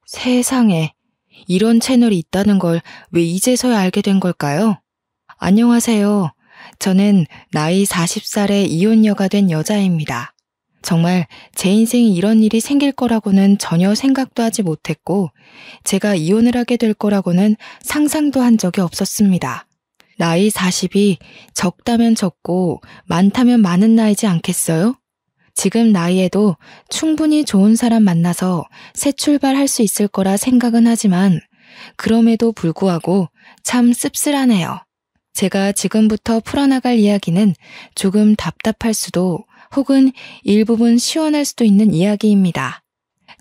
세상에, 이런 채널이 있다는 걸 왜 이제서야 알게 된 걸까요? 안녕하세요. 저는 나이 40살의 이혼녀가 된 여자입니다. 정말 제 인생에 이런 일이 생길 거라고는 전혀 생각도 하지 못했고, 제가 이혼을 하게 될 거라고는 상상도 한 적이 없었습니다. 나이 40이 적다면 적고 많다면 많은 나이지 않겠어요? 지금 나이에도 충분히 좋은 사람 만나서 새 출발할 수 있을 거라 생각은 하지만 그럼에도 불구하고 참 씁쓸하네요. 제가 지금부터 풀어나갈 이야기는 조금 답답할 수도 혹은 일부분 시원할 수도 있는 이야기입니다.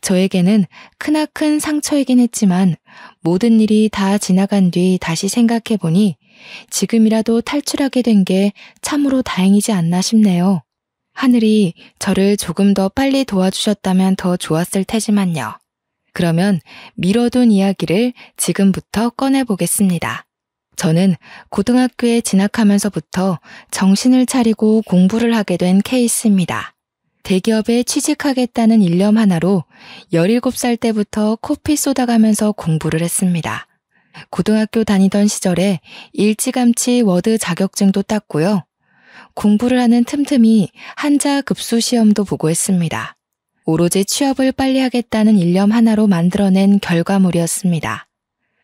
저에게는 크나큰 상처이긴 했지만 모든 일이 다 지나간 뒤 다시 생각해보니 지금이라도 탈출하게 된 게 참으로 다행이지 않나 싶네요. 하늘이 저를 조금 더 빨리 도와주셨다면 더 좋았을 테지만요. 그러면 미뤄둔 이야기를 지금부터 꺼내보겠습니다. 저는 고등학교에 진학하면서부터 정신을 차리고 공부를 하게 된 케이스입니다. 대기업에 취직하겠다는 일념 하나로 17살 때부터 코피 쏟아가면서 공부를 했습니다. 고등학교 다니던 시절에 일찌감치 워드 자격증도 땄고요. 공부를 하는 틈틈이 한자 급수 시험도 보고 했습니다. 오로지 취업을 빨리 하겠다는 일념 하나로 만들어낸 결과물이었습니다.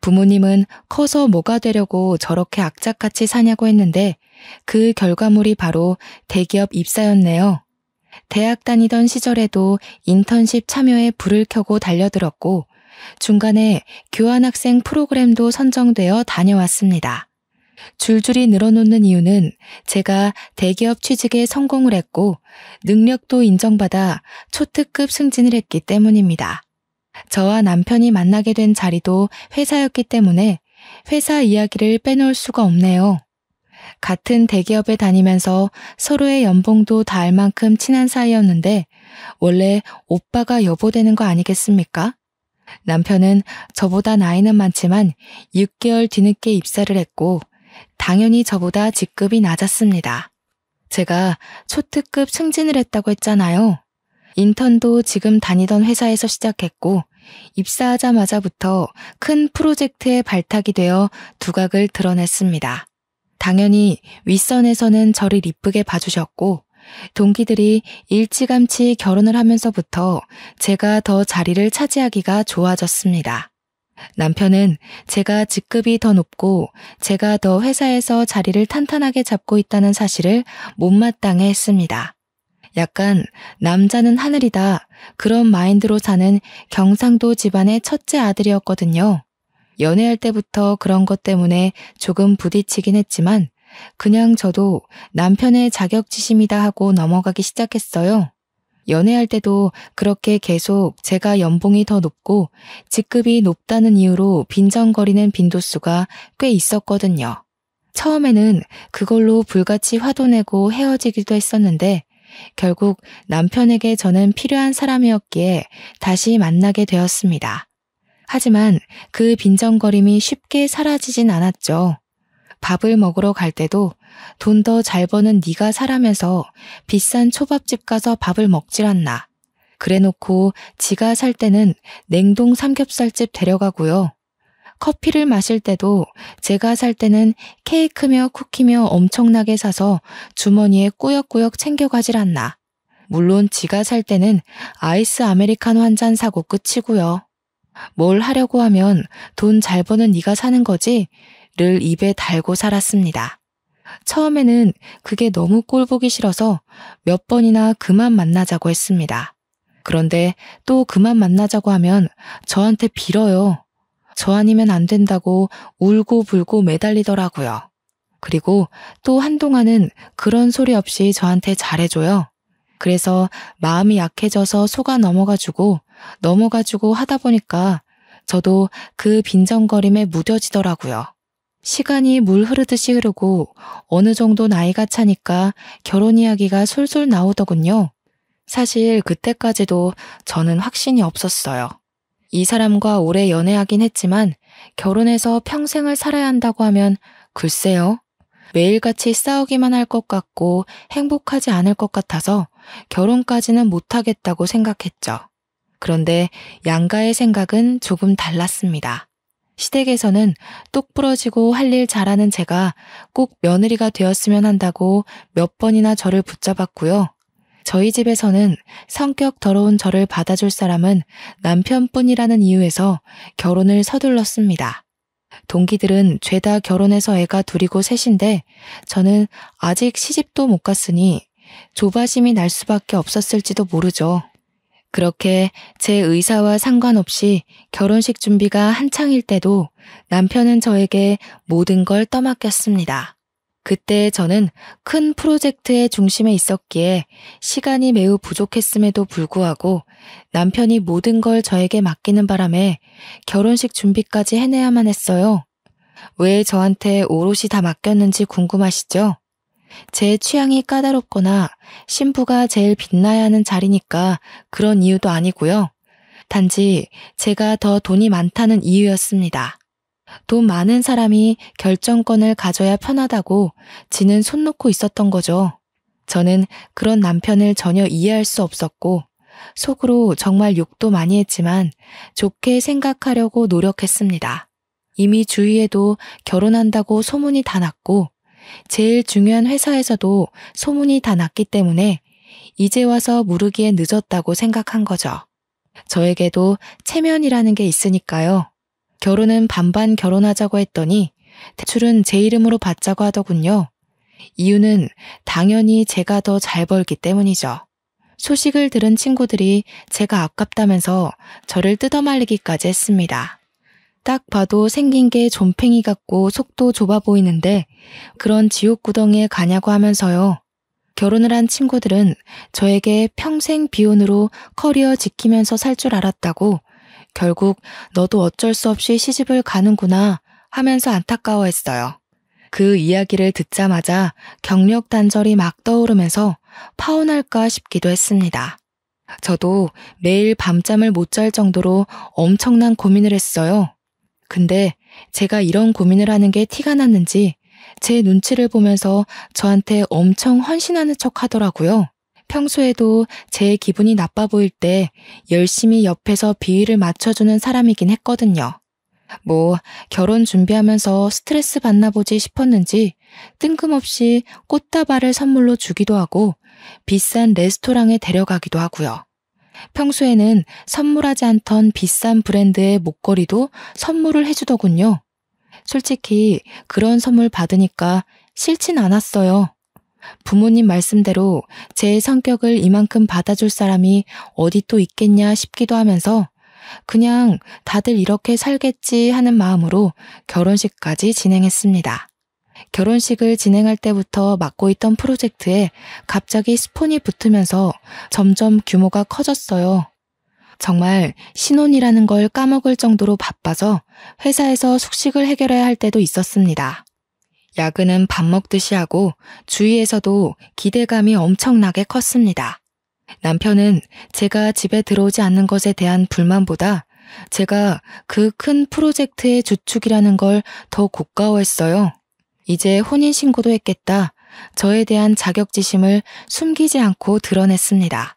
부모님은 커서 뭐가 되려고 저렇게 악착같이 사냐고 했는데 그 결과물이 바로 대기업 입사였네요. 대학 다니던 시절에도 인턴십 참여에 불을 켜고 달려들었고 중간에 교환학생 프로그램도 선정되어 다녀왔습니다. 줄줄이 늘어놓는 이유는 제가 대기업 취직에 성공을 했고 능력도 인정받아 초특급 승진을 했기 때문입니다. 저와 남편이 만나게 된 자리도 회사였기 때문에 회사 이야기를 빼놓을 수가 없네요. 같은 대기업에 다니면서 서로의 연봉도 다 알 만큼 친한 사이였는데 원래 오빠가 여보 되는 거 아니겠습니까? 남편은 저보다 나이는 많지만 6개월 뒤늦게 입사를 했고 당연히 저보다 직급이 낮았습니다. 제가 초특급 승진을 했다고 했잖아요. 인턴도 지금 다니던 회사에서 시작했고 입사하자마자부터 큰 프로젝트에 발탁이 되어 두각을 드러냈습니다. 당연히 윗선에서는 저를 이쁘게 봐주셨고 동기들이 일찌감치 결혼을 하면서부터 제가 더 자리를 차지하기가 좋아졌습니다. 남편은 제가 직급이 더 높고 제가 더 회사에서 자리를 탄탄하게 잡고 있다는 사실을 못마땅해 했습니다. 약간 남자는 하늘이다 그런 마인드로 사는 경상도 집안의 첫째 아들이었거든요. 연애할 때부터 그런 것 때문에 조금 부딪히긴 했지만 그냥 저도 남편의 자격지심이다 하고 넘어가기 시작했어요. 연애할 때도 그렇게 계속 제가 연봉이 더 높고 직급이 높다는 이유로 빈정거리는 빈도수가 꽤 있었거든요. 처음에는 그걸로 불같이 화도 내고 헤어지기도 했었는데 결국 남편에게 저는 필요한 사람이었기에 다시 만나게 되었습니다. 하지만 그 빈정거림이 쉽게 사라지진 않았죠. 밥을 먹으러 갈 때도 돈 더 잘 버는 네가 사라면서 비싼 초밥집 가서 밥을 먹질 않나. 그래놓고 지가 살 때는 냉동 삼겹살집 데려가고요. 커피를 마실 때도 제가 살 때는 케이크며 쿠키며 엄청나게 사서 주머니에 꾸역꾸역 챙겨가질 않나. 물론 지가 살 때는 아이스 아메리카노 한 잔 사고 끝이고요. 뭘 하려고 하면 돈 잘 버는 네가 사는 거지 를 입에 달고 살았습니다. 처음에는 그게 너무 꼴보기 싫어서 몇 번이나 그만 만나자고 했습니다. 그런데 또 그만 만나자고 하면 저한테 빌어요. 저 아니면 안 된다고 울고불고 매달리더라고요. 그리고 또 한동안은 그런 소리 없이 저한테 잘해줘요. 그래서 마음이 약해져서 속아 넘어가지고 하다 보니까 저도 그 빈정거림에 무뎌지더라고요. 시간이 물 흐르듯이 흐르고 어느 정도 나이가 차니까 결혼 이야기가 솔솔 나오더군요. 사실 그때까지도 저는 확신이 없었어요. 이 사람과 오래 연애하긴 했지만 결혼해서 평생을 살아야 한다고 하면 글쎄요. 매일같이 싸우기만 할 것 같고 행복하지 않을 것 같아서 결혼까지는 못하겠다고 생각했죠. 그런데 양가의 생각은 조금 달랐습니다. 시댁에서는 똑부러지고 할 일 잘하는 제가 꼭 며느리가 되었으면 한다고 몇 번이나 저를 붙잡았고요. 저희 집에서는 성격 더러운 저를 받아줄 사람은 남편뿐이라는 이유에서 결혼을 서둘렀습니다. 동기들은 죄다 결혼해서 애가 둘이고 셋인데 저는 아직 시집도 못 갔으니 조바심이 날 수밖에 없었을지도 모르죠. 그렇게 제 의사와 상관없이 결혼식 준비가 한창일 때도 남편은 저에게 모든 걸 떠맡겼습니다. 그때 저는 큰 프로젝트의 중심에 있었기에 시간이 매우 부족했음에도 불구하고 남편이 모든 걸 저에게 맡기는 바람에 결혼식 준비까지 해내야만 했어요. 왜 저한테 오롯이 다 맡겼는지 궁금하시죠? 제 취향이 까다롭거나 신부가 제일 빛나야 하는 자리니까 그런 이유도 아니고요. 단지 제가 더 돈이 많다는 이유였습니다. 돈 많은 사람이 결정권을 가져야 편하다고 지는 손 놓고 있었던 거죠. 저는 그런 남편을 전혀 이해할 수 없었고 속으로 정말 욕도 많이 했지만 좋게 생각하려고 노력했습니다. 이미 주위에도 결혼한다고 소문이 다 났고 제일 중요한 회사에서도 소문이 다 났기 때문에 이제 와서 무르기에 늦었다고 생각한 거죠. 저에게도 체면이라는 게 있으니까요. 결혼은 반반 결혼하자고 했더니 대출은 제 이름으로 받자고 하더군요. 이유는 당연히 제가 더 잘 벌기 때문이죠. 소식을 들은 친구들이 제가 아깝다면서 저를 뜯어말리기까지 했습니다. 딱 봐도 생긴 게 좀팽이 같고 속도 좁아 보이는데 그런 지옥구덩이에 가냐고 하면서요. 결혼을 한 친구들은 저에게 평생 비혼으로 커리어 지키면서 살 줄 알았다고 결국 너도 어쩔 수 없이 시집을 가는구나 하면서 안타까워했어요. 그 이야기를 듣자마자 경력 단절이 막 떠오르면서 파혼할까 싶기도 했습니다. 저도 매일 밤잠을 못 잘 정도로 엄청난 고민을 했어요. 근데 제가 이런 고민을 하는 게 티가 났는지 제 눈치를 보면서 저한테 엄청 헌신하는 척 하더라고요. 평소에도 제 기분이 나빠 보일 때 열심히 옆에서 비위를 맞춰주는 사람이긴 했거든요. 결혼 준비하면서 스트레스 받나 보지 싶었는지 뜬금없이 꽃다발을 선물로 주기도 하고 비싼 레스토랑에 데려가기도 하고요. 평소에는 선물하지 않던 비싼 브랜드의 목걸이도 선물을 해주더군요. 솔직히 그런 선물 받으니까 싫진 않았어요. 부모님 말씀대로 제 성격을 이만큼 받아줄 사람이 어디 또 있겠냐 싶기도 하면서 그냥 다들 이렇게 살겠지 하는 마음으로 결혼식까지 진행했습니다. 결혼식을 진행할 때부터 맡고 있던 프로젝트에 갑자기 스폰이 붙으면서 점점 규모가 커졌어요. 정말 신혼이라는 걸 까먹을 정도로 바빠서 회사에서 숙식을 해결해야 할 때도 있었습니다. 야근은 밥 먹듯이 하고 주위에서도 기대감이 엄청나게 컸습니다. 남편은 제가 집에 들어오지 않는 것에 대한 불만보다 제가 그 큰 프로젝트의 주축이라는 걸 더 고가워했어요. 이제 혼인신고도 했겠다. 저에 대한 자격지심을 숨기지 않고 드러냈습니다.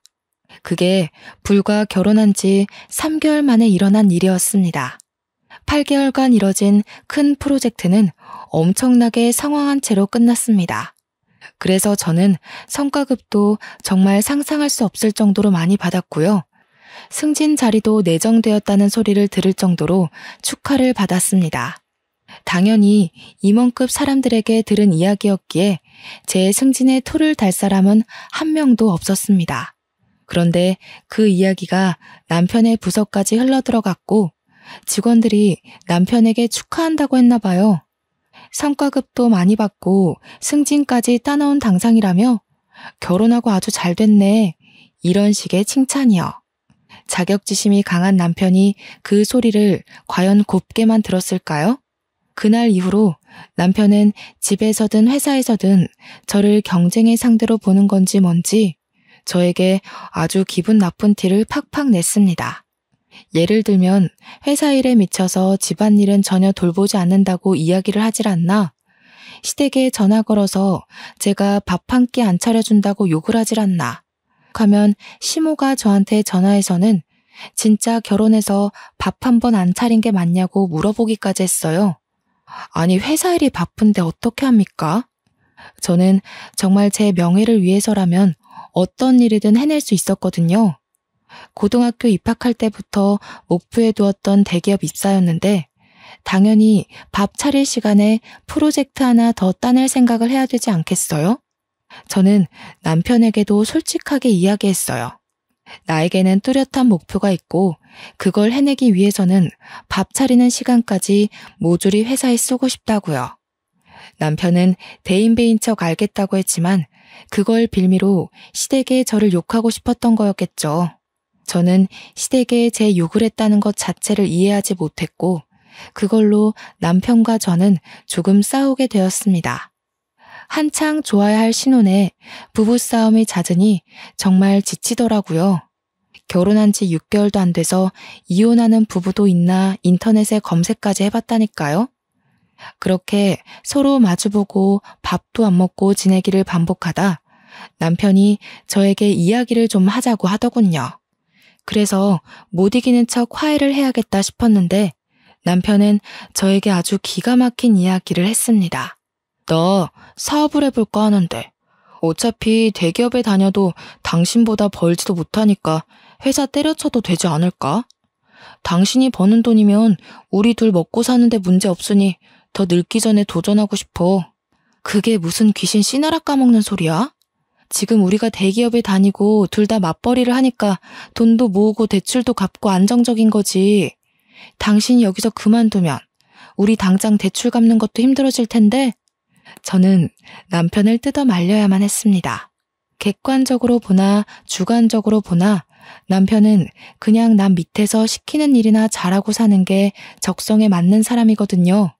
그게 불과 결혼한 지 3개월 만에 일어난 일이었습니다. 8개월간 이뤄진 큰 프로젝트는 엄청나게 성황한 채로 끝났습니다. 그래서 저는 성과급도 정말 상상할 수 없을 정도로 많이 받았고요. 승진 자리도 내정되었다는 소리를 들을 정도로 축하를 받았습니다. 당연히 임원급 사람들에게 들은 이야기였기에 제 승진에 토를 달 사람은 한 명도 없었습니다. 그런데 그 이야기가 남편의 부서까지 흘러들어갔고 직원들이 남편에게 축하한다고 했나 봐요. 성과급도 많이 받고 승진까지 따놓은 당상이라며 결혼하고 아주 잘 됐네. 이런 식의 칭찬이요. 자격지심이 강한 남편이 그 소리를 과연 곱게만 들었을까요? 그날 이후로 남편은 집에서든 회사에서든 저를 경쟁의 상대로 보는 건지 뭔지 저에게 아주 기분 나쁜 티를 팍팍 냈습니다. 예를 들면 회사 일에 미쳐서 집안일은 전혀 돌보지 않는다고 이야기를 하질 않나, 시댁에 전화 걸어서 제가 밥 한 끼 안 차려준다고 욕을 하질 않나 하면 시모가 저한테 전화해서는 진짜 결혼해서 밥 한 번 안 차린 게 맞냐고 물어보기까지 했어요. 아니, 회사 일이 바쁜데 어떻게 합니까? 저는 정말 제 명예를 위해서라면 어떤 일이든 해낼 수 있었거든요. 고등학교 입학할 때부터 목표에 두었던 대기업 입사였는데 당연히 밥 차릴 시간에 프로젝트 하나 더 따낼 생각을 해야 되지 않겠어요? 저는 남편에게도 솔직하게 이야기했어요. 나에게는 뚜렷한 목표가 있고 그걸 해내기 위해서는 밥 차리는 시간까지 모조리 회사에 쓰고 싶다고요. 남편은 대인배인 척 알겠다고 했지만 그걸 빌미로 시댁에 저를 욕하고 싶었던 거였겠죠. 저는 시댁에 제 욕을 했다는 것 자체를 이해하지 못했고 그걸로 남편과 저는 조금 싸우게 되었습니다. 한창 좋아야 할 신혼에 부부싸움이 잦으니 정말 지치더라고요. 결혼한 지 6개월도 안 돼서 이혼하는 부부도 있나 인터넷에 검색까지 해봤다니까요. 그렇게 서로 마주보고 밥도 안 먹고 지내기를 반복하다 남편이 저에게 이야기를 좀 하자고 하더군요. 그래서 못 이기는 척 화해를 해야겠다 싶었는데 남편은 저에게 아주 기가 막힌 이야기를 했습니다. 나 사업을 해볼까 하는데 어차피 대기업에 다녀도 당신보다 벌지도 못하니까 회사 때려쳐도 되지 않을까? 당신이 버는 돈이면 우리 둘 먹고 사는데 문제 없으니 더 늙기 전에 도전하고 싶어. 그게 무슨 귀신 씨나라 까먹는 소리야? 지금 우리가 대기업에 다니고 둘 다 맞벌이를 하니까 돈도 모으고 대출도 갚고 안정적인 거지. 당신이 여기서 그만두면 우리 당장 대출 갚는 것도 힘들어질 텐데 저는 남편을 뜯어 말려야만 했습니다. 객관적으로 보나 주관적으로 보나 남편은 그냥 남 밑에서 시키는 일이나 잘하고 사는 게 적성에 맞는 사람이거든요.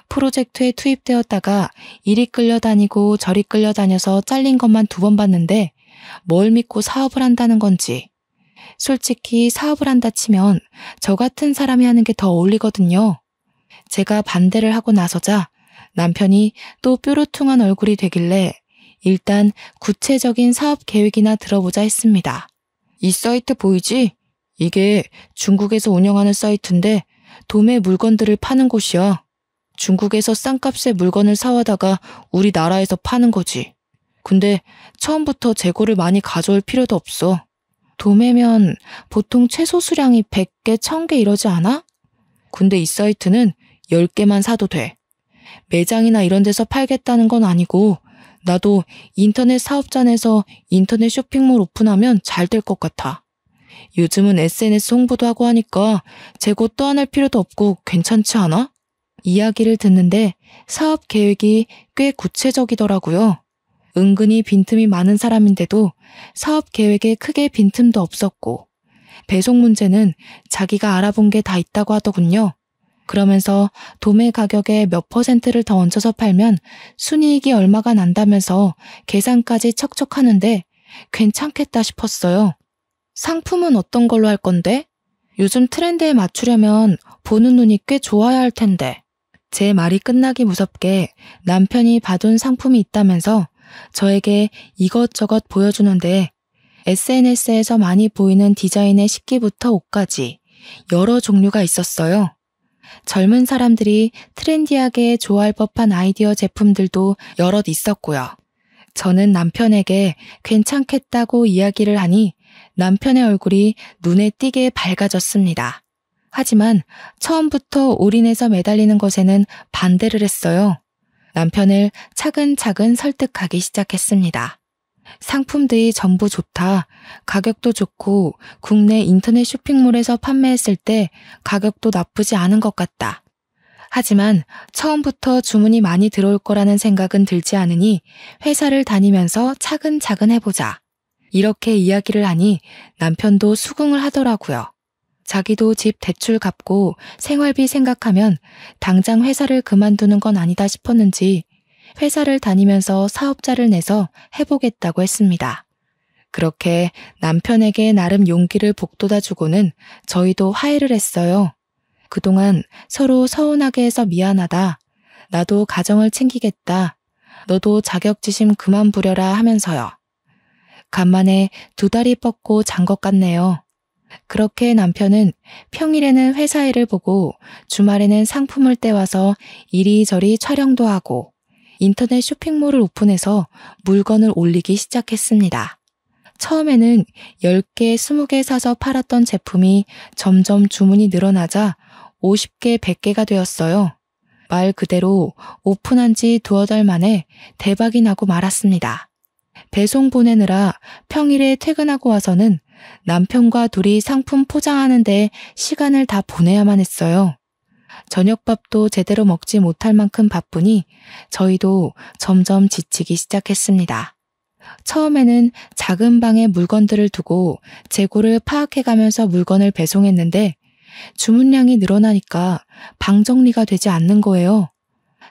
프로젝트에 투입되었다가 이리 끌려다니고 저리 끌려다녀서 잘린 것만 2번 봤는데 뭘 믿고 사업을 한다는 건지. 솔직히 사업을 한다 치면 저 같은 사람이 하는 게 더 어울리거든요. 제가 반대를 하고 나서자 남편이 또 뾰루퉁한 얼굴이 되길래 일단 구체적인 사업 계획이나 들어보자 했습니다. 이 사이트 보이지? 이게 중국에서 운영하는 사이트인데 도매 물건들을 파는 곳이야. 중국에서 싼 값에 물건을 사와다가 우리나라에서 파는 거지. 근데 처음부터 재고를 많이 가져올 필요도 없어. 도매면 보통 최소 수량이 100개, 1000개 이러지 않아? 근데 이 사이트는 10개만 사도 돼. 매장이나 이런 데서 팔겠다는 건 아니고 나도 인터넷 사업자 내서 인터넷 쇼핑몰 오픈하면 잘 될 것 같아. 요즘은 SNS 홍보도 하고 하니까 재고 떠안을 필요도 없고 괜찮지 않아? 이야기를 듣는데 사업 계획이 꽤 구체적이더라고요. 은근히 빈틈이 많은 사람인데도 사업 계획에 크게 빈틈도 없었고 배송 문제는 자기가 알아본 게 다 있다고 하더군요. 그러면서 도매 가격에 몇 %를 더 얹어서 팔면 순이익이 얼마가 난다면서 계산까지 척척 하는데 괜찮겠다 싶었어요. 상품은 어떤 걸로 할 건데? 요즘 트렌드에 맞추려면 보는 눈이 꽤 좋아야 할 텐데. 제 말이 끝나기 무섭게 남편이 봐둔 상품이 있다면서 저에게 이것저것 보여주는데 SNS에서 많이 보이는 디자인의 식기부터 옷까지 여러 종류가 있었어요. 젊은 사람들이 트렌디하게 좋아할 법한 아이디어 제품들도 여럿 있었고요. 저는 남편에게 괜찮겠다고 이야기를 하니 남편의 얼굴이 눈에 띄게 밝아졌습니다. 하지만 처음부터 올인해서 매달리는 것에는 반대를 했어요. 남편을 차근차근 설득하기 시작했습니다. 상품들이 전부 좋다. 가격도 좋고 국내 인터넷 쇼핑몰에서 판매했을 때 가격도 나쁘지 않은 것 같다. 하지만 처음부터 주문이 많이 들어올 거라는 생각은 들지 않으니 회사를 다니면서 차근차근 해보자. 이렇게 이야기를 하니 남편도 수긍을 하더라고요. 자기도 집 대출 갚고 생활비 생각하면 당장 회사를 그만두는 건 아니다 싶었는지 회사를 다니면서 사업자를 내서 해보겠다고 했습니다. 그렇게 남편에게 나름 용기를 북돋아주고는 저희도 화해를 했어요. 그동안 서로 서운하게 해서 미안하다. 나도 가정을 챙기겠다. 너도 자격지심 그만 부려라 하면서요. 간만에 2다리 뻗고 잔 것 같네요. 그렇게 남편은 평일에는 회사 일을 보고 주말에는 상품을 떼와서 이리저리 촬영도 하고 인터넷 쇼핑몰을 오픈해서 물건을 올리기 시작했습니다. 처음에는 10개, 20개 사서 팔았던 제품이 점점 주문이 늘어나자 50개, 100개가 되었어요. 말 그대로 오픈한 지 2-3달 만에 대박이 나고 말았습니다. 배송 보내느라 평일에 퇴근하고 와서는 남편과 둘이 상품 포장하는 데 시간을 다 보내야만 했어요. 저녁밥도 제대로 먹지 못할 만큼 바쁘니 저희도 점점 지치기 시작했습니다. 처음에는 작은 방에 물건들을 두고 재고를 파악해가면서 물건을 배송했는데 주문량이 늘어나니까 방 정리가 되지 않는 거예요.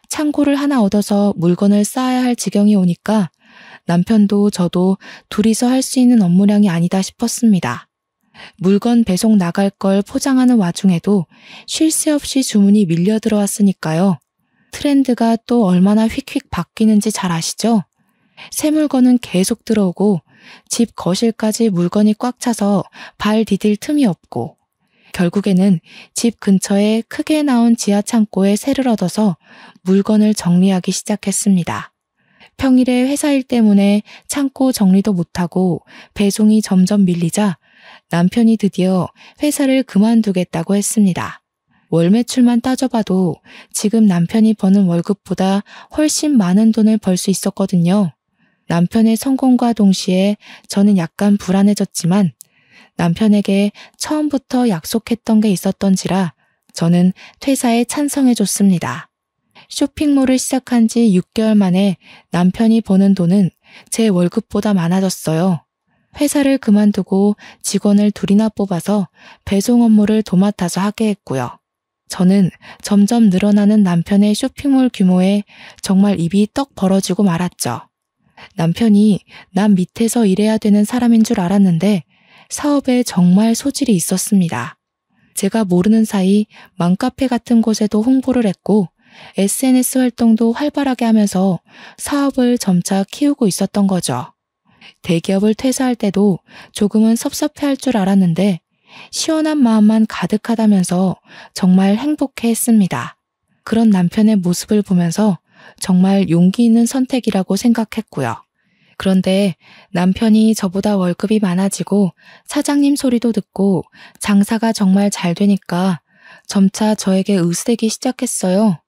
창고를 하나 얻어서 물건을 쌓아야 할 지경이 오니까 남편도 저도 둘이서 할 수 있는 업무량이 아니다 싶었습니다. 물건 배송 나갈 걸 포장하는 와중에도 쉴 새 없이 주문이 밀려 들어왔으니까요. 트렌드가 또 얼마나 휙휙 바뀌는지 잘 아시죠? 새 물건은 계속 들어오고 집 거실까지 물건이 꽉 차서 발 디딜 틈이 없고 결국에는 집 근처에 크게 나온 지하 창고에 새를 얻어서 물건을 정리하기 시작했습니다. 평일에 회사 일 때문에 창고 정리도 못하고 배송이 점점 밀리자 남편이 드디어 회사를 그만두겠다고 했습니다. 월 매출만 따져봐도 지금 남편이 버는 월급보다 훨씬 많은 돈을 벌 수 있었거든요. 남편의 성공과 동시에 저는 약간 불안해졌지만 남편에게 처음부터 약속했던 게 있었던지라 저는 퇴사에 찬성해줬습니다. 쇼핑몰을 시작한 지 6개월 만에 남편이 버는 돈은 제 월급보다 많아졌어요. 회사를 그만두고 직원을 2이나 뽑아서 배송 업무를 도맡아서 하게 했고요. 저는 점점 늘어나는 남편의 쇼핑몰 규모에 정말 입이 떡 벌어지고 말았죠. 남편이 남 밑에서 일해야 되는 사람인 줄 알았는데 사업에 정말 소질이 있었습니다. 제가 모르는 사이 맘카페 같은 곳에도 홍보를 했고 SNS 활동도 활발하게 하면서 사업을 점차 키우고 있었던 거죠. 대기업을 퇴사할 때도 조금은 섭섭해할 줄 알았는데 시원한 마음만 가득하다면서 정말 행복해했습니다. 그런 남편의 모습을 보면서 정말 용기 있는 선택이라고 생각했고요. 그런데 남편이 저보다 월급이 많아지고 사장님 소리도 듣고 장사가 정말 잘 되니까 점차 저에게 의스대기 시작했어요.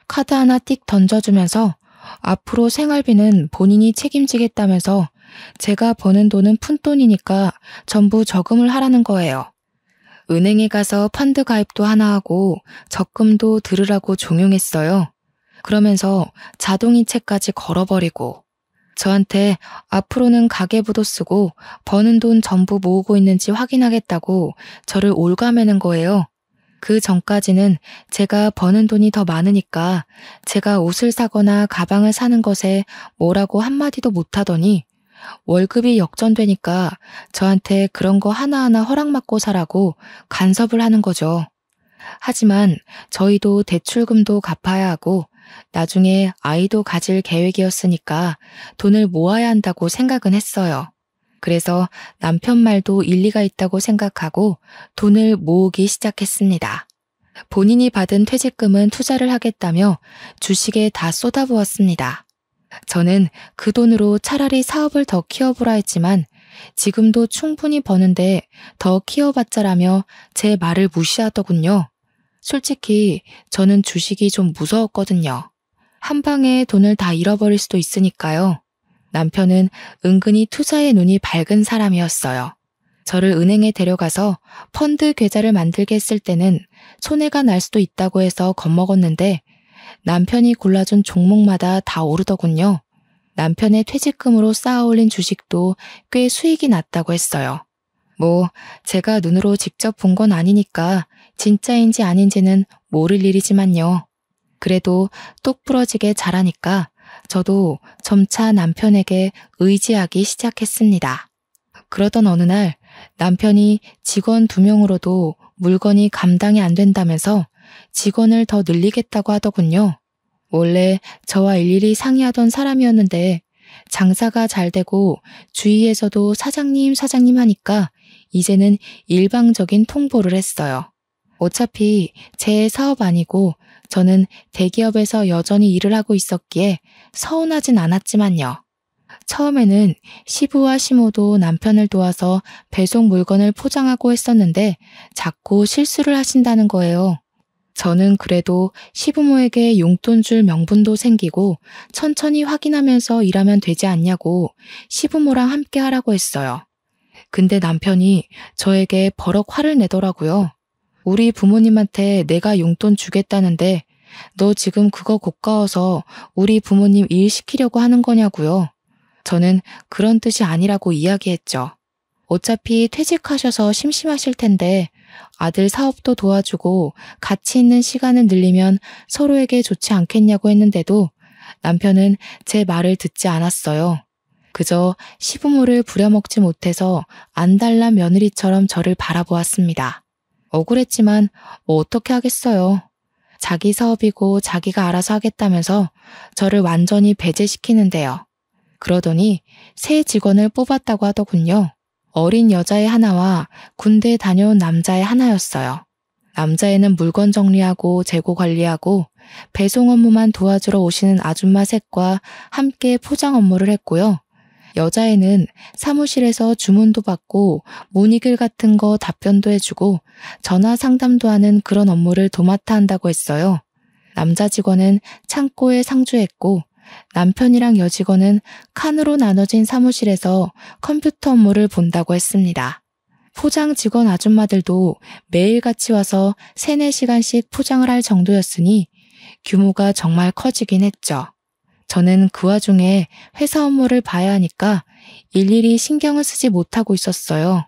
카드 하나 띡 던져주면서 앞으로 생활비는 본인이 책임지겠다면서 제가 버는 돈은 푼돈이니까 전부 저금을 하라는 거예요. 은행에 가서 펀드 가입도 하나 하고 적금도 들으라고 종용했어요. 그러면서 자동이체까지 걸어버리고 저한테 앞으로는 가계부도 쓰고 버는 돈 전부 모으고 있는지 확인하겠다고 저를 올가매는 거예요. 그 전까지는 제가 버는 돈이 더 많으니까 제가 옷을 사거나 가방을 사는 것에 뭐라고 한마디도 못하더니 월급이 역전되니까 저한테 그런 거 하나하나 허락받고 사라고 간섭을 하는 거죠. 하지만 저희도 대출금도 갚아야 하고 나중에 아이도 가질 계획이었으니까 돈을 모아야 한다고 생각은 했어요. 그래서 남편 말도 일리가 있다고 생각하고 돈을 모으기 시작했습니다. 본인이 받은 퇴직금은 투자를 하겠다며 주식에 다 쏟아부었습니다. 저는 그 돈으로 차라리 사업을 더 키워보라 했지만 지금도 충분히 버는데 더 키워봤자라며 제 말을 무시하더군요. 솔직히 저는 주식이 좀 무서웠거든요. 한 방에 돈을 다 잃어버릴 수도 있으니까요. 남편은 은근히 투자에 눈이 밝은 사람이었어요. 저를 은행에 데려가서 펀드 계좌를 만들게 했을 때는 손해가 날 수도 있다고 해서 겁먹었는데 남편이 골라준 종목마다 다 오르더군요. 남편의 퇴직금으로 쌓아올린 주식도 꽤 수익이 났다고 했어요. 제가 눈으로 직접 본 건 아니니까 진짜인지 아닌지는 모를 일이지만요. 그래도 똑부러지게 잘하니까 저도 점차 남편에게 의지하기 시작했습니다. 그러던 어느 날 남편이 직원 2명으로도 물건이 감당이 안 된다면서 직원을 더 늘리겠다고 하더군요. 원래 저와 일일이 상의하던 사람이었는데 장사가 잘 되고 주위에서도 사장님 하니까 이제는 일방적인 통보를 했어요. 어차피 제 사업 아니고 저는 대기업에서 여전히 일을 하고 있었기에 서운하진 않았지만요. 처음에는 시부와 시모도 남편을 도와서 배송 물건을 포장하고 했었는데 자꾸 실수를 하신다는 거예요. 저는 그래도 시부모에게 용돈 줄 명분도 생기고 천천히 확인하면서 일하면 되지 않냐고 시부모랑 함께 하라고 했어요. 근데 남편이 저에게 버럭 화를 내더라고요. 우리 부모님한테 내가 용돈 주겠다는데 너 지금 그거 고가워서 우리 부모님 일 시키려고 하는 거냐고요. 저는 그런 뜻이 아니라고 이야기했죠. 어차피 퇴직하셔서 심심하실 텐데 아들 사업도 도와주고 같이 있는 시간을 늘리면 서로에게 좋지 않겠냐고 했는데도 남편은 제 말을 듣지 않았어요. 그저 시부모를 부려먹지 못해서 안달난 며느리처럼 저를 바라보았습니다. 억울했지만 뭐 어떻게 하겠어요. 자기 사업이고 자기가 알아서 하겠다면서 저를 완전히 배제시키는데요. 그러더니 새 직원을 뽑았다고 하더군요. 어린 여자의 하나와 군대 다녀온 남자의 하나였어요. 남자애는 물건 정리하고 재고 관리하고 배송 업무만 도와주러 오시는 아줌마 셋과 함께 포장 업무를 했고요. 여자애는 사무실에서 주문도 받고 문의글 같은 거 답변도 해주고 전화 상담도 하는 그런 업무를 도맡아 한다고 했어요. 남자 직원은 창고에 상주했고 남편이랑 여직원은 칸으로 나눠진 사무실에서 컴퓨터 업무를 본다고 했습니다. 포장 직원 아줌마들도 매일같이 와서 3-4시간씩 포장을 할 정도였으니 규모가 정말 커지긴 했죠. 저는 그 와중에 회사 업무를 봐야 하니까 일일이 신경을 쓰지 못하고 있었어요.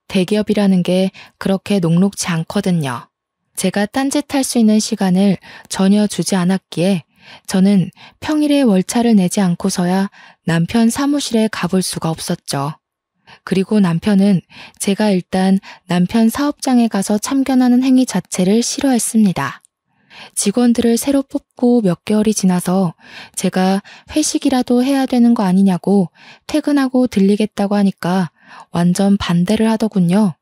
대기업이라는 게 그렇게 녹록지 않거든요. 제가 딴짓할 수 있는 시간을 전혀 주지 않았기에 저는 평일에 월차를 내지 않고서야 남편 사무실에 가볼 수가 없었죠. 그리고 남편은 제가 일단 남편 사업장에 가서 참견하는 행위 자체를 싫어했습니다. 직원들을 새로 뽑고 몇 개월이 지나서 제가 회식이라도 해야 되는 거 아니냐고 퇴근하고 들리겠다고 하니까 완전 반대를 하더군요.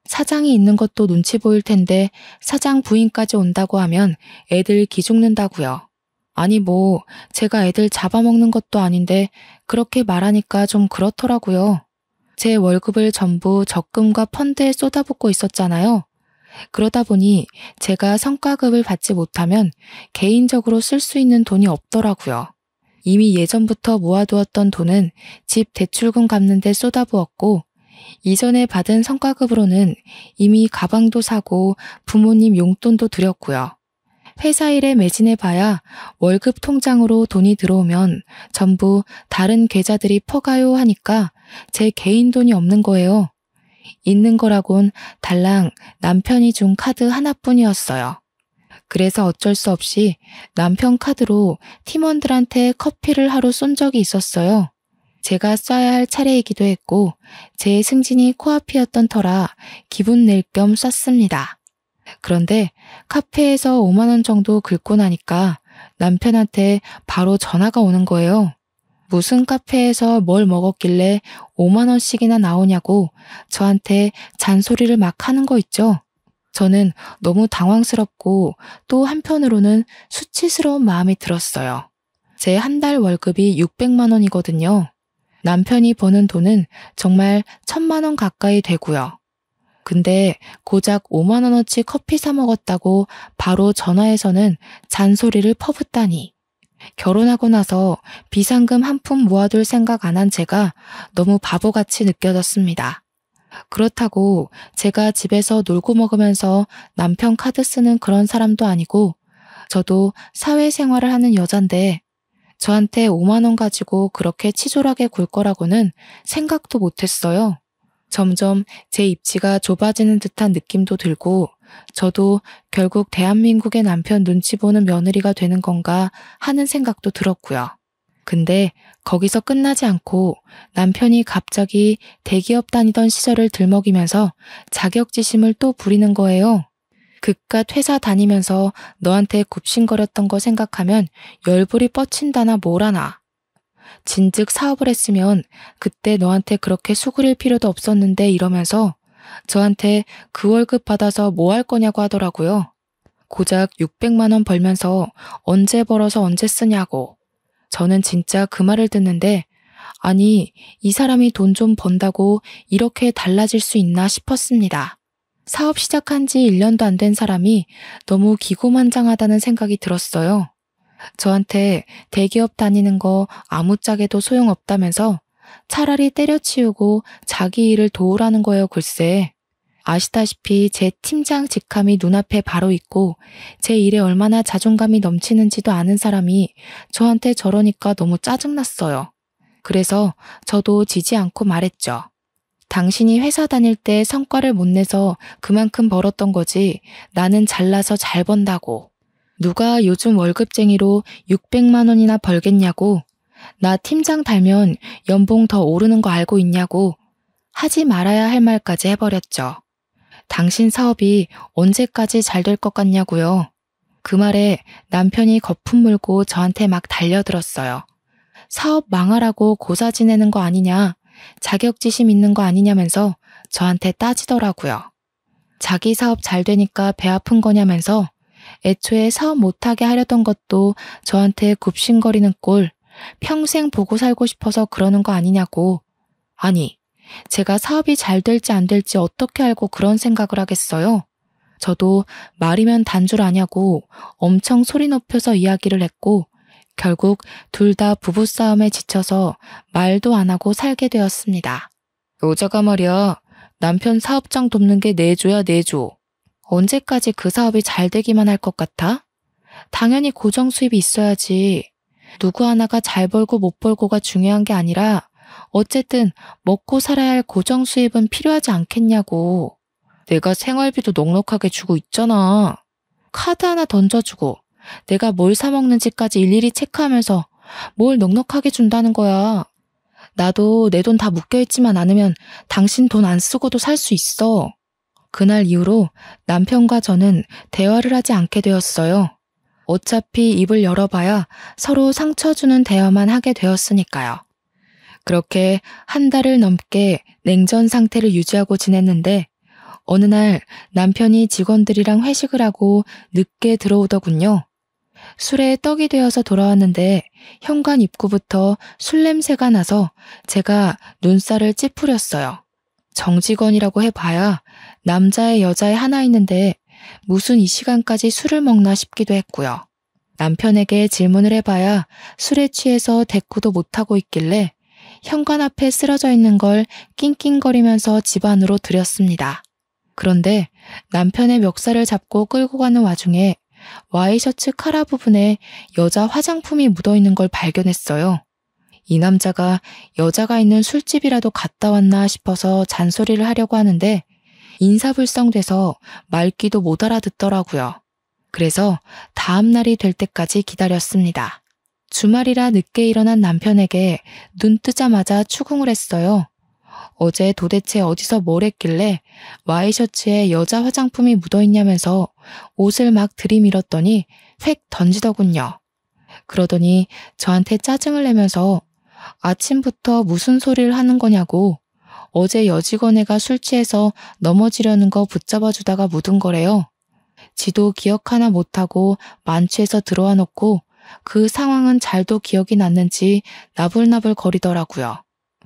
사장이 있는 것도 눈치 보일 텐데 사장 부인까지 온다고 하면 애들 기죽는다고요. 아니 뭐 제가 애들 잡아먹는 것도 아닌데 그렇게 말하니까 좀 그렇더라고요. 제 월급을 전부 적금과 펀드에 쏟아붓고 있었잖아요. 그러다 보니 제가 성과급을 받지 못하면 개인적으로 쓸 수 있는 돈이 없더라고요. 이미 예전부터 모아두었던 돈은 집 대출금 갚는 데 쏟아부었고 이전에 받은 성과급으로는 이미 가방도 사고 부모님 용돈도 드렸고요. 회사 일에 매진해봐야 월급 통장으로 돈이 들어오면 전부 다른 계좌들이 퍼가요 하니까 제 개인 돈이 없는 거예요. 있는 거라곤 달랑 남편이 준 카드 하나뿐이었어요. 그래서 어쩔 수 없이 남편 카드로 팀원들한테 커피를 하루 쏜 적이 있었어요. 제가 써야 할 차례이기도 했고 제 승진이 코앞이었던 터라 기분 낼 겸 쐈습니다. 그런데 카페에서 5만 원 정도 긁고 나니까 남편한테 바로 전화가 오는 거예요. 무슨 카페에서 뭘 먹었길래 5만 원씩이나 나오냐고 저한테 잔소리를 막 하는 거 있죠. 저는 너무 당황스럽고 또 한편으로는 수치스러운 마음이 들었어요. 제 한 달 월급이 600만 원이거든요. 남편이 버는 돈은 정말 1000만 원 가까이 되고요. 근데 고작 5만 원어치 커피 사 먹었다고 바로 전화해서는 잔소리를 퍼붓다니. 결혼하고 나서 비상금 한 푼 모아둘 생각 안 한 제가 너무 바보같이 느껴졌습니다. 그렇다고 제가 집에서 놀고 먹으면서 남편 카드 쓰는 그런 사람도 아니고 저도 사회생활을 하는 여잔데 저한테 5만 원 가지고 그렇게 치졸하게 굴 거라고는 생각도 못했어요. 점점 제 입지가 좁아지는 듯한 느낌도 들고 저도 결국 대한민국의 남편 눈치 보는 며느리가 되는 건가 하는 생각도 들었고요. 근데 거기서 끝나지 않고 남편이 갑자기 대기업 다니던 시절을 들먹이면서 자격지심을 또 부리는 거예요. 그깟 회사 다니면서 너한테 굽신거렸던 거 생각하면 열불이 뻗친다나 뭐라나. 진즉 사업을 했으면 그때 너한테 그렇게 수그릴 필요도 없었는데 이러면서 저한테 그 월급 받아서 뭐 할 거냐고 하더라고요. 고작 600만 원 벌면서 언제 벌어서 언제 쓰냐고. 저는 진짜 그 말을 듣는데 아니, 이 사람이 돈 좀 번다고 이렇게 달라질 수 있나 싶었습니다. 사업 시작한 지 1년도 안 된 사람이 너무 기고만장하다는 생각이 들었어요. 저한테 대기업 다니는 거 아무짝에도 소용없다면서 차라리 때려치우고 자기 일을 도우라는 거예요, 글쎄. 아시다시피 제 팀장 직함이 눈앞에 바로 있고 제 일에 얼마나 자존감이 넘치는지도 아는 사람이 저한테 저러니까 너무 짜증났어요. 그래서 저도 지지 않고 말했죠. 당신이 회사 다닐 때 성과를 못 내서 그만큼 벌었던 거지 나는 잘나서 잘 번다고. 누가 요즘 월급쟁이로 600만 원이나 벌겠냐고. 나 팀장 달면 연봉 더 오르는 거 알고 있냐고. 하지 말아야 할 말까지 해버렸죠. 당신 사업이 언제까지 잘 될 것 같냐고요. 그 말에 남편이 거품 물고 저한테 막 달려들었어요. 사업 망하라고 고사 지내는 거 아니냐, 자격지심 있는 거 아니냐면서 저한테 따지더라고요. 자기 사업 잘 되니까 배 아픈 거냐면서 애초에 사업 못하게 하려던 것도 저한테 굽신거리는 꼴, 평생 보고 살고 싶어서 그러는 거 아니냐고. 아니, 제가 사업이 잘 될지 안 될지 어떻게 알고 그런 생각을 하겠어요? 저도 말이면 단줄 아냐고 엄청 소리 높여서 이야기를 했고 결국 둘 다 부부싸움에 지쳐서 말도 안 하고 살게 되었습니다. 여자가 말이야, 남편 사업장 돕는 게 내조야 내조. 언제까지 그 사업이 잘 되기만 할 것 같아? 당연히 고정 수입이 있어야지. 누구 하나가 잘 벌고 못 벌고가 중요한 게 아니라 어쨌든 먹고 살아야 할 고정 수입은 필요하지 않겠냐고. 내가 생활비도 넉넉하게 주고 있잖아. 카드 하나 던져주고 내가 뭘 사 먹는지까지 일일이 체크하면서 뭘 넉넉하게 준다는 거야. 나도 내 돈 다 묶여있지만 않으면 당신 돈 안 쓰고도 살 수 있어. 그날 이후로 남편과 저는 대화를 하지 않게 되었어요. 어차피 입을 열어봐야 서로 상처 주는 대화만 하게 되었으니까요. 그렇게 한 달을 넘게 냉전 상태를 유지하고 지냈는데 어느 날 남편이 직원들이랑 회식을 하고 늦게 들어오더군요. 술에 떡이 되어서 돌아왔는데 현관 입구부터 술 냄새가 나서 제가 눈살을 찌푸렸어요. 정직원이라고 해봐야 남자애 여자애 하나 있는데 무슨 이 시간까지 술을 먹나 싶기도 했고요. 남편에게 질문을 해봐야 술에 취해서 대꾸도 못하고 있길래 현관 앞에 쓰러져 있는 걸 낑낑거리면서 집 안으로 들였습니다. 그런데 남편의 멱살을 잡고 끌고 가는 와중에 와이셔츠 카라 부분에 여자 화장품이 묻어있는 걸 발견했어요. 이 남자가 여자가 있는 술집이라도 갔다 왔나 싶어서 잔소리를 하려고 하는데 인사불성돼서 말귀도 못 알아듣더라고요. 그래서 다음 날이 될 때까지 기다렸습니다. 주말이라 늦게 일어난 남편에게 눈 뜨자마자 추궁을 했어요. 어제 도대체 어디서 뭘 했길래 와이셔츠에 여자 화장품이 묻어있냐면서 옷을 막 들이밀었더니 획 던지더군요. 그러더니 저한테 짜증을 내면서 아침부터 무슨 소리를 하는 거냐고 어제 여직원 애가 술 취해서 넘어지려는 거 붙잡아 주다가 묻은 거래요. 지도 기억 하나 못하고 만취해서 들어와 놓고 그 상황은 잘도 기억이 났는지 나불나불 거리더라고요.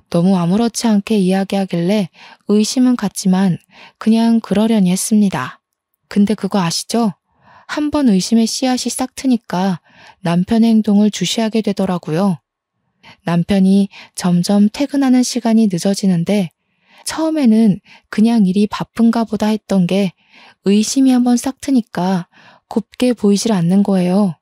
너무 아무렇지 않게 이야기하길래 의심은 갔지만 그냥 그러려니 했습니다. 근데 그거 아시죠? 한 번 의심의 씨앗이 싹 트니까 남편의 행동을 주시하게 되더라고요. 남편이 점점 퇴근하는 시간이 늦어지는데 처음에는 그냥 일이 바쁜가 보다 했던 게 의심이 한번 싹 트니까 곱게 보이질 않는 거예요.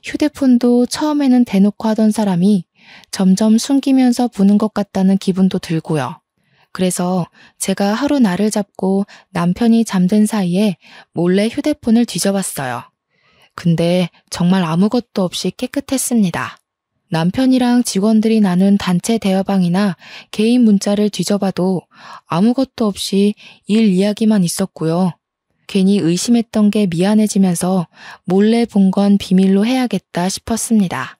휴대폰도 처음에는 대놓고 하던 사람이 점점 숨기면서 보는 것 같다는 기분도 들고요. 그래서 제가 하루 날을 잡고 남편이 잠든 사이에 몰래 휴대폰을 뒤져봤어요. 근데 정말 아무것도 없이 깨끗했습니다. 남편이랑 직원들이 나눈 단체 대화방이나 개인 문자를 뒤져봐도 아무것도 없이 일 이야기만 있었고요. 괜히 의심했던 게 미안해지면서 몰래 본 건 비밀로 해야겠다 싶었습니다.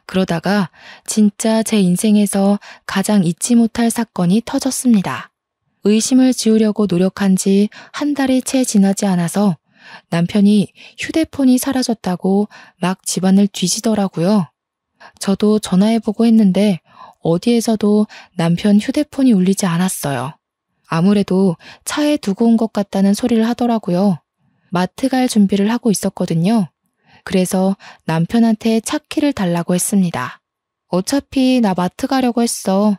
그러다가 진짜 제 인생에서 가장 잊지 못할 사건이 터졌습니다. 의심을 지우려고 노력한 지 한 달이 채 지나지 않아서 남편이 휴대폰이 사라졌다고 막 집안을 뒤지더라고요. 저도 전화해보고 했는데 어디에서도 남편 휴대폰이 울리지 않았어요. 아무래도 차에 두고 온 것 같다는 소리를 하더라고요. 마트 갈 준비를 하고 있었거든요. 그래서 남편한테 차 키를 달라고 했습니다. 어차피 나 마트 가려고 했어.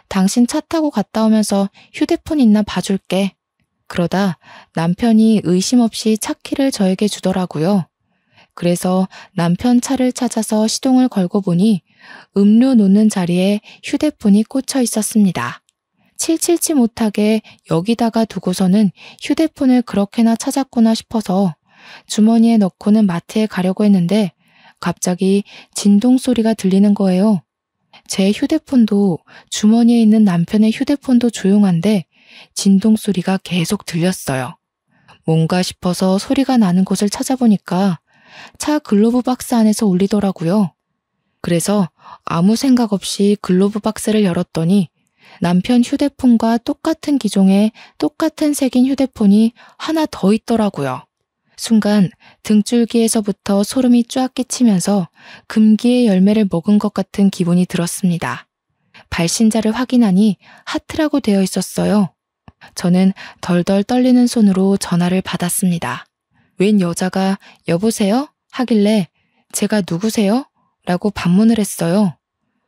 당신 차 타고 갔다 오면서 휴대폰 있나 봐줄게. 그러다 남편이 의심 없이 차 키를 저에게 주더라고요. 그래서 남편 차를 찾아서 시동을 걸고 보니 음료 놓는 자리에 휴대폰이 꽂혀 있었습니다. 칠칠치 못하게 여기다가 두고서는 휴대폰을 그렇게나 찾았구나 싶어서 주머니에 넣고는 마트에 가려고 했는데 갑자기 진동 소리가 들리는 거예요. 제 휴대폰도 주머니에 있는 남편의 휴대폰도 조용한데 진동 소리가 계속 들렸어요. 뭔가 싶어서 소리가 나는 곳을 찾아보니까 차 글로브 박스 안에서 울리더라고요. 그래서 아무 생각 없이 글로브 박스를 열었더니 남편 휴대폰과 똑같은 기종의 똑같은 색인 휴대폰이 하나 더 있더라고요. 순간 등줄기에서부터 소름이 쫙 끼치면서 금기의 열매를 먹은 것 같은 기분이 들었습니다. 발신자를 확인하니 하트라고 되어 있었어요. 저는 덜덜 떨리는 손으로 전화를 받았습니다. 웬 여자가 여보세요? 하길래 제가 누구세요? 라고 반문을 했어요.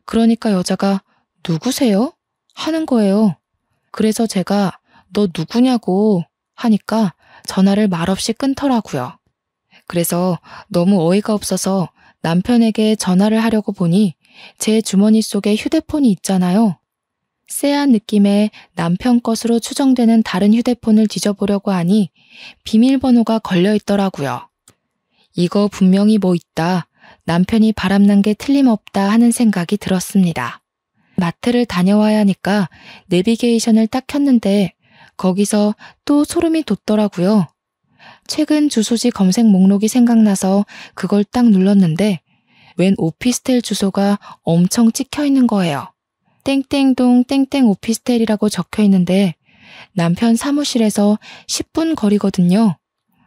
그러니까 여자가 누구세요? 하는 거예요. 그래서 제가 너 누구냐고 하니까 전화를 말없이 끊더라고요. 그래서 너무 어이가 없어서 남편에게 전화를 하려고 보니 제 주머니 속에 휴대폰이 있잖아요. 쎄한 느낌의 남편 것으로 추정되는 다른 휴대폰을 뒤져보려고 하니 비밀번호가 걸려 있더라고요. 이거 분명히 뭐 있다. 남편이 바람난 게 틀림없다 하는 생각이 들었습니다. 마트를 다녀와야 하니까 내비게이션을 딱 켰는데 거기서 또 소름이 돋더라고요. 최근 주소지 검색 목록이 생각나서 그걸 딱 눌렀는데 웬 오피스텔 주소가 엄청 찍혀 있는 거예요. 땡땡동 땡땡 오피스텔이라고 적혀 있는데 남편 사무실에서 10분 거리거든요.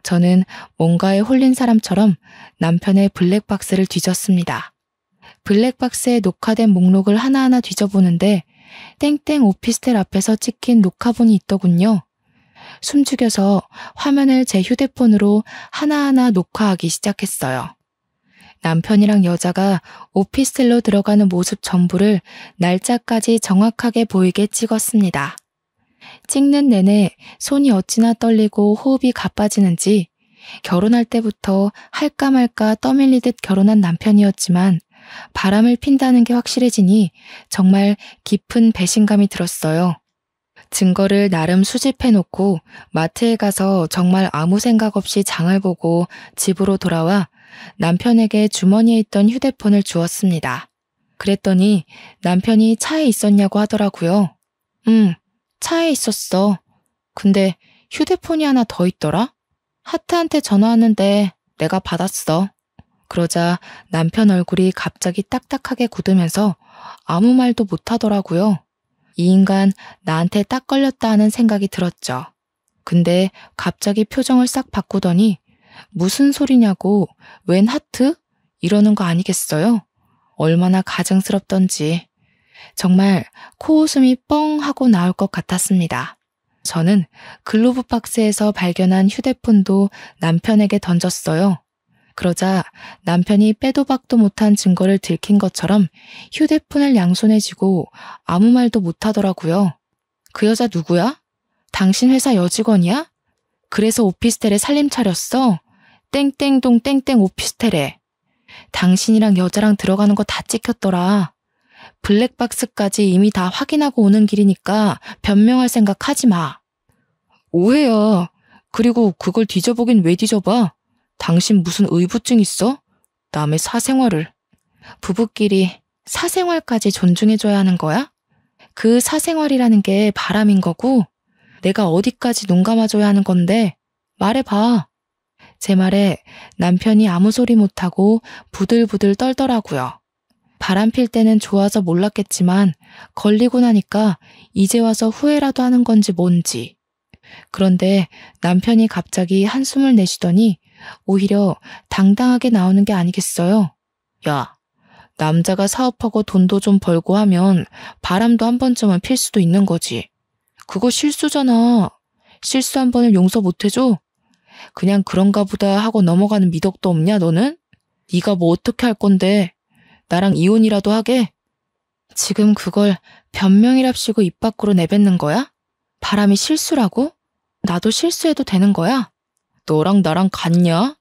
저는 뭔가에 홀린 사람처럼 남편의 블랙박스를 뒤졌습니다. 블랙박스에 녹화된 목록을 하나하나 뒤져보는데 땡땡 오피스텔 앞에서 찍힌 녹화본이 있더군요. 숨죽여서 화면을 제 휴대폰으로 하나하나 녹화하기 시작했어요. 남편이랑 여자가 오피스텔로 들어가는 모습 전부를 날짜까지 정확하게 보이게 찍었습니다. 찍는 내내 손이 어찌나 떨리고 호흡이 가빠지는지 결혼할 때부터 할까 말까 떠밀리듯 결혼한 남편이었지만 바람을 핀다는 게 확실해지니 정말 깊은 배신감이 들었어요. 증거를 나름 수집해놓고 마트에 가서 정말 아무 생각 없이 장을 보고 집으로 돌아와 남편에게 주머니에 있던 휴대폰을 주었습니다. 그랬더니 남편이 차에 있었냐고 하더라고요. 차에 있었어. 근데 휴대폰이 하나 더 있더라? 하트한테 전화 왔는데 내가 받았어. 그러자 남편 얼굴이 갑자기 딱딱하게 굳으면서 아무 말도 못하더라고요. 이 인간 나한테 딱 걸렸다 하는 생각이 들었죠. 근데 갑자기 표정을 싹 바꾸더니 무슨 소리냐고 웬 하트? 이러는 거 아니겠어요? 얼마나 가증스럽던지. 정말 코웃음이 뻥 하고 나올 것 같았습니다. 저는 글로브 박스에서 발견한 휴대폰도 남편에게 던졌어요. 그러자 남편이 빼도 박도 못한 증거를 들킨 것처럼 휴대폰을 양손에 쥐고 아무 말도 못하더라고요. 그 여자 누구야? 당신 회사 여직원이야? 그래서 오피스텔에 살림 차렸어? 땡땡동 땡땡 오피스텔에. 당신이랑 여자랑 들어가는 거 다 찍혔더라. 블랙박스까지 이미 다 확인하고 오는 길이니까 변명할 생각 하지 마. 오해야. 그리고 그걸 뒤져보긴 왜 뒤져봐? 당신 무슨 의부증 있어? 남의 사생활을. 부부끼리 사생활까지 존중해줘야 하는 거야? 그 사생활이라는 게 바람인 거고 내가 어디까지 눈 감아줘야 하는 건데 말해봐. 제 말에 남편이 아무 소리 못하고 부들부들 떨더라고요. 바람 필 때는 좋아서 몰랐겠지만 걸리고 나니까 이제 와서 후회라도 하는 건지 뭔지. 그런데 남편이 갑자기 한숨을 내쉬더니 오히려 당당하게 나오는 게 아니겠어요? 야, 남자가 사업하고 돈도 좀 벌고 하면 바람도 한 번쯤은 필 수도 있는 거지. 그거 실수잖아. 실수 한 번을 용서 못 해줘? 그냥 그런가 보다 하고 넘어가는 미덕도 없냐 너는? 네가 뭐 어떻게 할 건데? 나랑 이혼이라도 하게? 지금 그걸 변명이랍시고 입 밖으로 내뱉는 거야? 바람이 실수라고? 나도 실수해도 되는 거야? 너랑 나랑 같냐?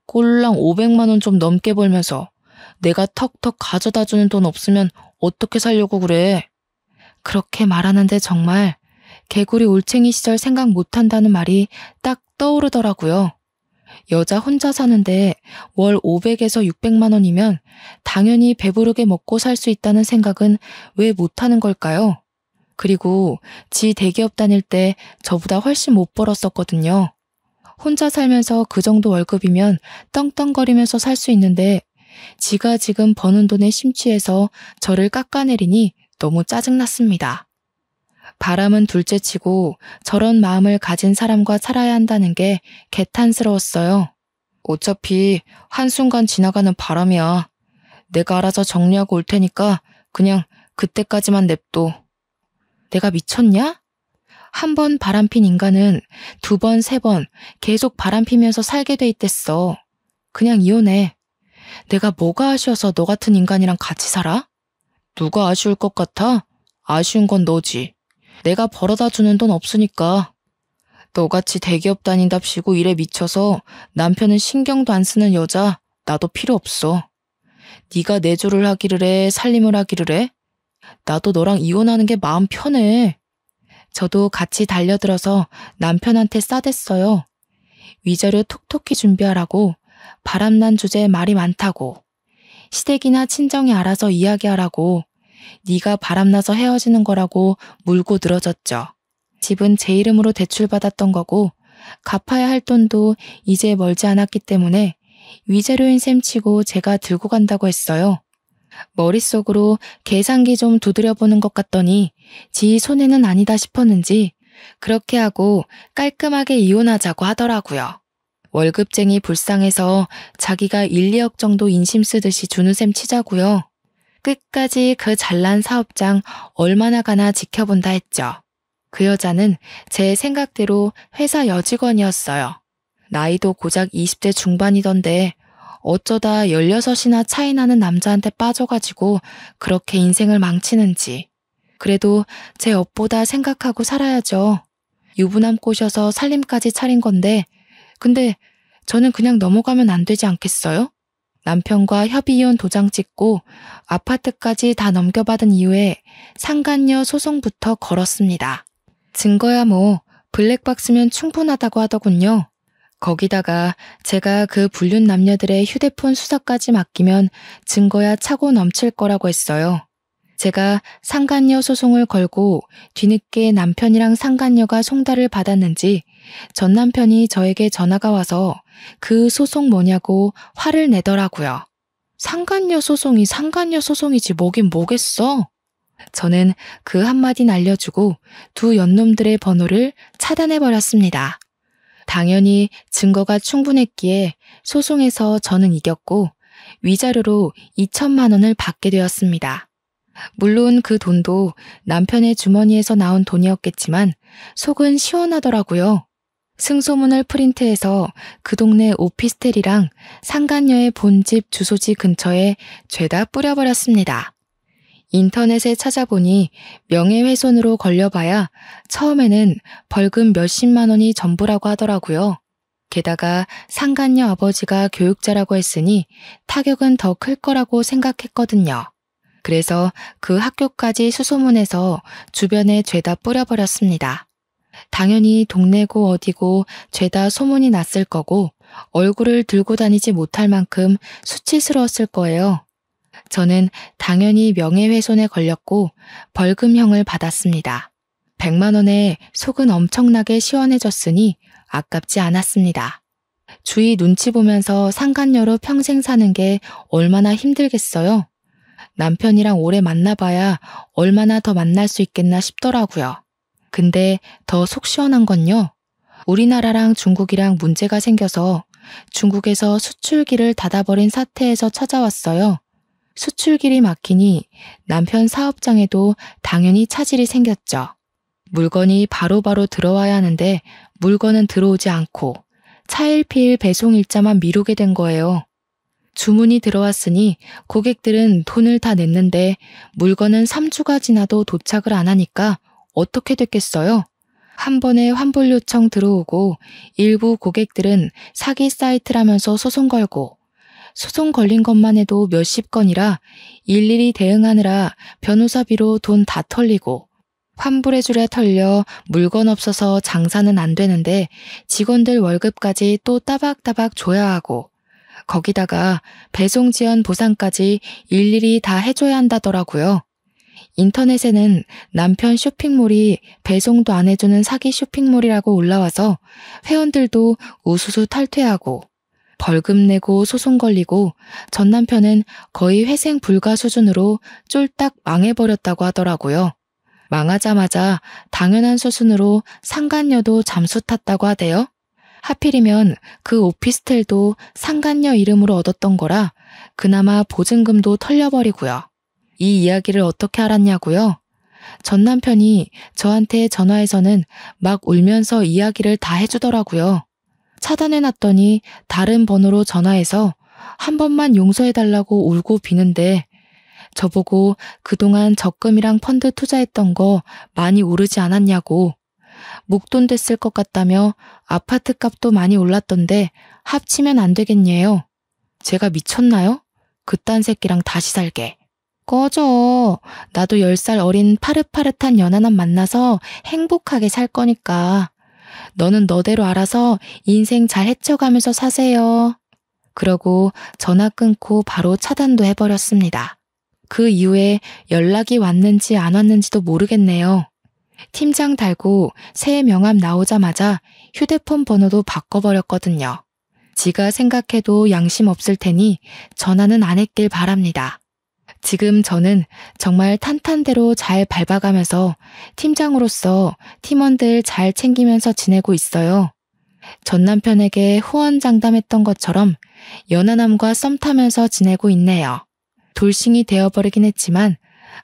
꼴랑 500만 원 좀 넘게 벌면서 내가 턱턱 가져다 주는 돈 없으면 어떻게 살려고 그래? 그렇게 말하는데 정말 개구리 올챙이 시절 생각 못한다는 말이 딱 떠오르더라고요. 여자 혼자 사는데 월 500에서 600만 원이면 당연히 배부르게 먹고 살 수 있다는 생각은 왜 못하는 걸까요? 그리고 지 대기업 다닐 때 저보다 훨씬 못 벌었었거든요. 혼자 살면서 그 정도 월급이면 떵떵거리면서 살 수 있는데 지가 지금 버는 돈에 심취해서 저를 깎아내리니 너무 짜증났습니다. 바람은 둘째치고 저런 마음을 가진 사람과 살아야 한다는 게 개탄스러웠어요. 어차피 한순간 지나가는 바람이야. 내가 알아서 정리하고 올 테니까 그냥 그때까지만 냅둬. 내가 미쳤냐? 한 번 바람핀 인간은 두 번, 세 번 계속 바람피면서 살게 돼 있댔어. 그냥 이혼해. 내가 뭐가 아쉬워서 너 같은 인간이랑 같이 살아? 누가 아쉬울 것 같아? 아쉬운 건 너지. 내가 벌어다 주는 돈 없으니까. 너같이 대기업 다닌답시고 일에 미쳐서 남편은 신경도 안 쓰는 여자 나도 필요 없어. 네가 내조를 하기를 해, 살림을 하기를 해? 나도 너랑 이혼하는 게 마음 편해. 저도 같이 달려들어서 남편한테 싸댔어요. 위자료 톡톡히 준비하라고, 바람난 주제에 말이 많다고, 시댁이나 친정이 알아서 이야기하라고, 네가 바람나서 헤어지는 거라고 물고 늘어졌죠. 집은 제 이름으로 대출받았던 거고 갚아야 할 돈도 이제 멀지 않았기 때문에 위자료인 셈 치고 제가 들고 간다고 했어요. 머릿속으로 계산기 좀 두드려보는 것 같더니 지 손해는 아니다 싶었는지 그렇게 하고 깔끔하게 이혼하자고 하더라고요. 월급쟁이 불쌍해서 자기가 1, 2억 정도 인심 쓰듯이 주는 셈 치자고요. 끝까지 그 잘난 사업장 얼마나 가나 지켜본다 했죠. 그 여자는 제 생각대로 회사 여직원이었어요. 나이도 고작 20대 중반이던데 어쩌다 16이나 차이 나는 남자한테 빠져가지고 그렇게 인생을 망치는지. 그래도 제 업보다 생각하고 살아야죠. 유부남 꼬셔서 살림까지 차린 건데 근데 저는 그냥 넘어가면 안 되지 않겠어요? 남편과 협의이혼 도장 찍고 아파트까지 다 넘겨받은 이후에 상간녀 소송부터 걸었습니다. 증거야 뭐 블랙박스면 충분하다고 하더군요. 거기다가 제가 그 불륜 남녀들의 휴대폰 수사까지 맡기면 증거야 차고 넘칠 거라고 했어요. 제가 상간녀 소송을 걸고 뒤늦게 남편이랑 상간녀가 송달을 받았는지 전 남편이 저에게 전화가 와서 그 소송 뭐냐고 화를 내더라고요. 상간녀 소송이 상간녀 소송이지 뭐긴 뭐겠어. 저는 그 한마디 날려주고 두 연놈들의 번호를 차단해버렸습니다. 당연히 증거가 충분했기에 소송에서 저는 이겼고 위자료로 2천만 원을 받게 되었습니다. 물론 그 돈도 남편의 주머니에서 나온 돈이었겠지만 속은 시원하더라고요. 승소문을 프린트해서 그 동네 오피스텔이랑 상간녀의 본집 주소지 근처에 죄다 뿌려버렸습니다. 인터넷에 찾아보니 명예훼손으로 걸려봐야 처음에는 벌금 몇십만 원이 전부라고 하더라고요. 게다가 상간녀 아버지가 교육자라고 했으니 타격은 더 클 거라고 생각했거든요. 그래서 그 학교까지 수소문해서 주변에 죄다 뿌려버렸습니다. 당연히 동네고 어디고 죄다 소문이 났을 거고 얼굴을 들고 다니지 못할 만큼 수치스러웠을 거예요. 저는 당연히 명예훼손에 걸렸고 벌금형을 받았습니다. 100만 원에 속은 엄청나게 시원해졌으니 아깝지 않았습니다. 주위 눈치 보면서 상간녀로 평생 사는 게 얼마나 힘들겠어요. 남편이랑 오래 만나봐야 얼마나 더 만날 수 있겠나 싶더라고요. 근데 더 속 시원한 건요. 우리나라랑 중국이랑 문제가 생겨서 중국에서 수출기를 닫아버린 사태에서 찾아왔어요. 수출길이 막히니 남편 사업장에도 당연히 차질이 생겼죠. 물건이 바로바로 들어와야 하는데 물건은 들어오지 않고 차일피일 배송 일자만 미루게 된 거예요. 주문이 들어왔으니 고객들은 돈을 다 냈는데 물건은 3주가 지나도 도착을 안 하니까 어떻게 됐겠어요? 한 번에 환불 요청 들어오고 일부 고객들은 사기 사이트라면서 소송 걸고 소송 걸린 것만 해도 몇십 건이라 일일이 대응하느라 변호사비로 돈 다 털리고 환불해주랴 털려 물건 없어서 장사는 안 되는데 직원들 월급까지 또 따박따박 줘야 하고 거기다가 배송 지연 보상까지 일일이 다 해줘야 한다더라고요. 인터넷에는 남편 쇼핑몰이 배송도 안 해주는 사기 쇼핑몰이라고 올라와서 회원들도 우수수 탈퇴하고 벌금 내고 소송 걸리고 전 남편은 거의 회생 불가 수준으로 쫄딱 망해버렸다고 하더라고요. 망하자마자 당연한 수순으로 상간녀도 잠수 탔다고 하대요. 하필이면 그 오피스텔도 상간녀 이름으로 얻었던 거라 그나마 보증금도 털려버리고요. 이 이야기를 어떻게 알았냐고요? 전 남편이 저한테 전화해서는 막 울면서 이야기를 다 해주더라고요. 차단해놨더니 다른 번호로 전화해서 한 번만 용서해달라고 울고 비는데 저보고 그동안 적금이랑 펀드 투자했던 거 많이 오르지 않았냐고 목돈 됐을 것 같다며 아파트 값도 많이 올랐던데 합치면 안 되겠냐요. 제가 미쳤나요? 그딴 새끼랑 다시 살게. 꺼져. 나도 10살 어린 파릇파릇한 연하남 만나서 행복하게 살 거니까. 너는 너대로 알아서 인생 잘 헤쳐가면서 사세요. 그러고 전화 끊고 바로 차단도 해버렸습니다. 그 이후에 연락이 왔는지 안 왔는지도 모르겠네요. 팀장 달고 새 명함 나오자마자 휴대폰 번호도 바꿔버렸거든요. 지가 생각해도 양심 없을 테니 전화는 안 했길 바랍니다. 지금 저는 정말 탄탄대로 잘 밟아가면서 팀장으로서 팀원들 잘 챙기면서 지내고 있어요. 전 남편에게 후원장담했던 것처럼 연하남과 썸 타면서 지내고 있네요. 돌싱이 되어버리긴 했지만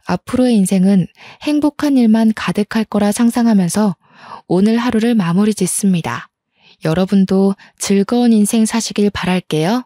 앞으로의 인생은 행복한 일만 가득할 거라 상상하면서 오늘 하루를 마무리 짓습니다. 여러분도 즐거운 인생 사시길 바랄게요.